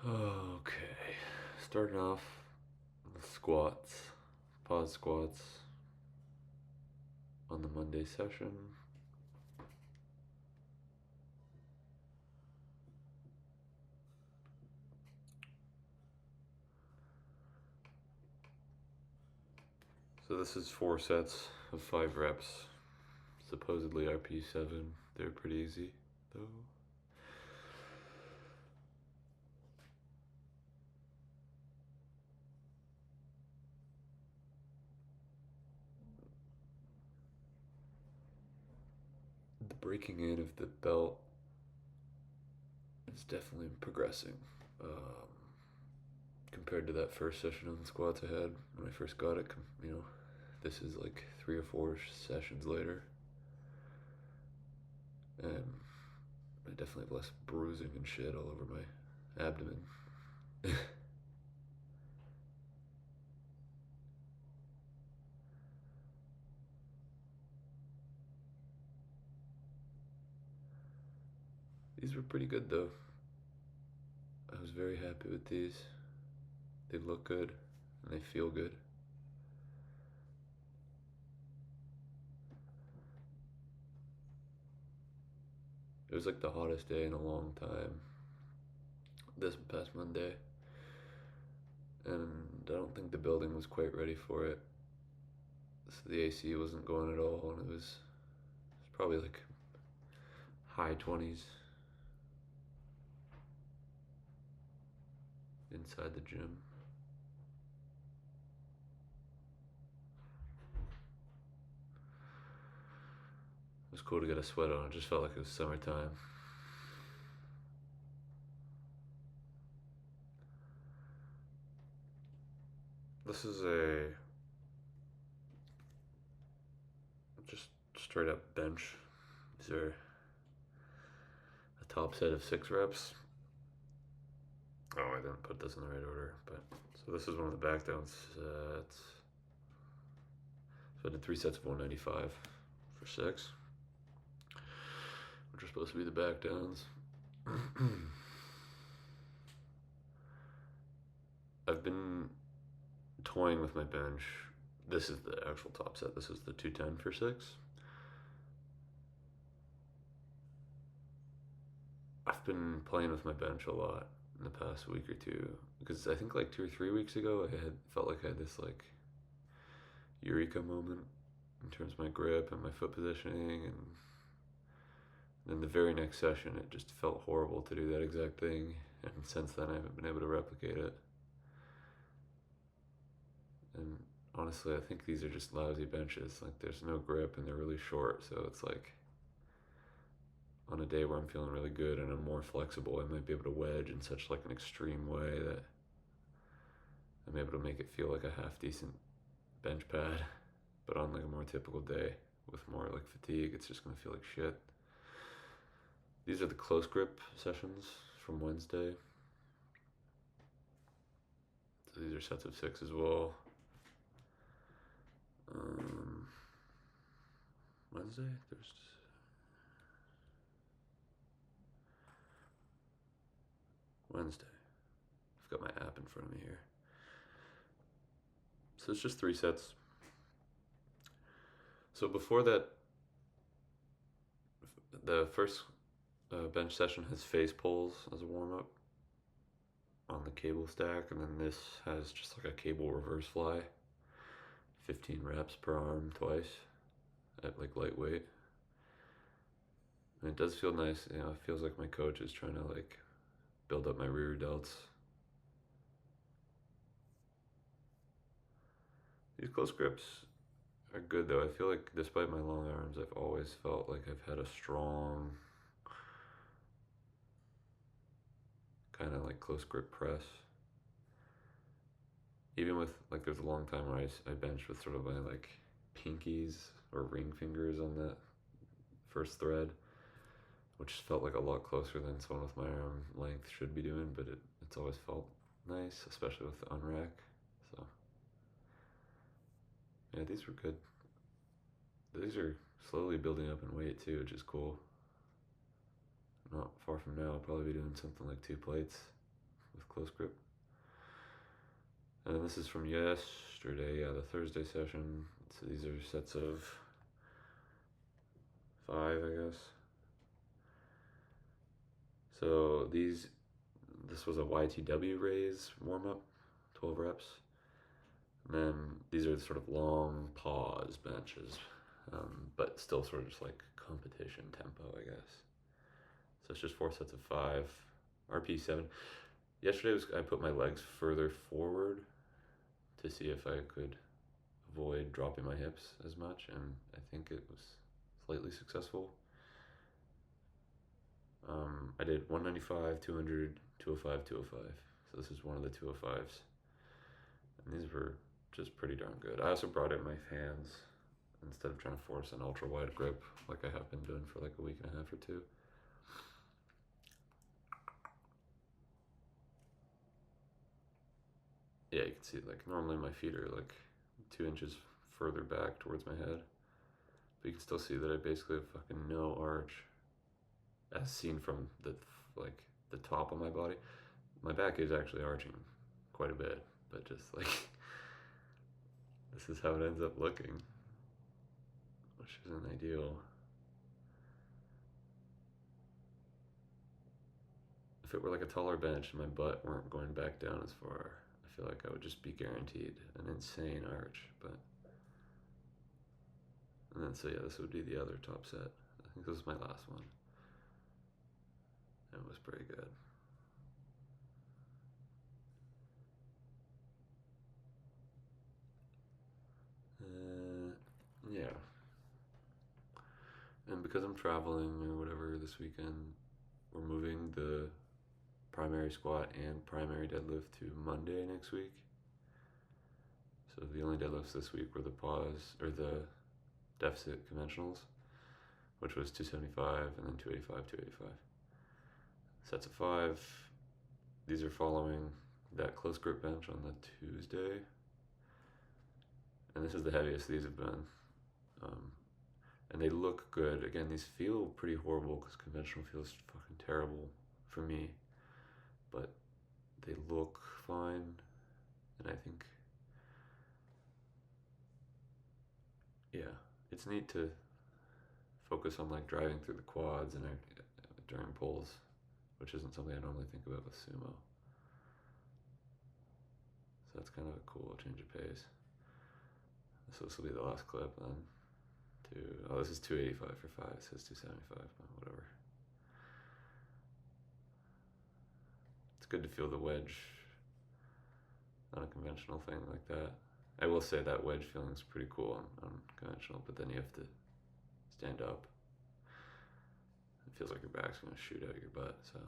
Okay, starting off with squats, pause squats on the Monday session. So this is 4 sets of 5 reps. Supposedly RP7. They're pretty easy though. The breaking in of the belt is definitely progressing. Compared to that first session on the squats I had when I first got it, this is like 3 or 4 sessions later. And I definitely have less bruising and shit all over my abdomen. These were pretty good though. I was very happy with these. They look good and they feel good. It was like the hottest day in a long time this past Monday, and I don't think the building was quite ready for it. So the AC wasn't going at all, and it was probably like high 20s inside the gym. It was cool to get a sweat on. It just felt like it was summertime. This is just straight up bench. These are a top set of 6 reps. Oh, I didn't put this in the right order, but so this is one of the back down sets. So I did 3 sets of 195 for 6, which are supposed to be the back downs. I've been toying with my bench. This is the actual top set. This is the 210 for 6. I've been playing with my bench a lot in the past week or two, because I think like 2 or 3 weeks ago I had felt like I had this like eureka moment in terms of my grip and my foot positioning, and then the very next session it just felt horrible to do that exact thing, and since then I haven't been able to replicate it. And honestly, I think these are just lousy benches. Like, there's no grip and they're really short, so it's like on a day where I'm feeling really good and I'm more flexible, I might be able to wedge in such like an extreme way that I'm able to make it feel like a half decent bench pad. But on like a more typical day with more like fatigue, it's just gonna feel like shit. These are the close grip sessions from Wednesday. So these are sets of 6 as well. Wednesday, Wednesday. I've got my app in front of me here. So it's just 3 sets. So before that, the first bench session has face pulls as a warm-up on the cable stack, and then this has just like a cable reverse fly, 15 reps per arm twice at like lightweight. And it does feel nice, you know, it feels like my coach is trying to like build up my rear delts. These close grips are good though. I feel like despite my long arms, I've always felt like I've had a strong kind of like close grip press. Even with like, there's a long time where I benched with sort of my like pinkies or ring fingers on that first thread, which felt like a lot closer than someone with my arm length should be doing, but it's always felt nice, especially with the unrack. So yeah, these were good. These are slowly building up in weight too, which is cool. Not far from now, I'll probably be doing something like 2 plates with close grip. And then this is from yesterday, the Thursday session. So these are sets of 5, I guess. So this was a YTW raise warm-up, 12 reps. And then these are sort of long pause benches, but still sort of just like competition tempo, I guess. So it's just 4 sets of 5, RP7. Yesterday I put my legs further forward to see if I could avoid dropping my hips as much, and I think it was slightly successful. I did 195, 200, 205, 205. So this is one of the 205s. And these were just pretty darn good. I also brought in my hands instead of trying to force an ultra wide grip like I have been doing for like a week and a half or 2. Yeah, you can see like normally my feet are like 2 inches further back towards my head. But you can still see that I basically have fucking no arch as seen from the top of my body. My back is actually arching quite a bit, but just like this is how it ends up looking, which isn't ideal. If it were like a taller bench and my butt weren't going back down as far, I feel like I would just be guaranteed an insane arch. But and then so yeah, this would be the other top set. I think this was my last one. It was pretty good. Yeah. And because I'm traveling or whatever this weekend, we're moving the primary squat and primary deadlift to Monday next week. So the only deadlifts this week were the pause or the deficit conventionals, which was 275 and then 285, 285. Sets of 5. These are following that close grip bench on the Tuesday. And this is the heaviest these have been. And they look good. Again, these feel pretty horrible because conventional feels fucking terrible for me. But they look fine. And I think, yeah, it's neat to focus on like driving through the quads and during pulls, which isn't something I normally think about with sumo. So that's kind of a cool change of pace. So this will be the last clip then. This is 285 for 5, it says 275, but whatever. It's good to feel the wedge on a conventional thing like that. I will say that wedge feeling is pretty cool on conventional, but then you have to stand up. It feels like your back's gonna shoot out your butt, so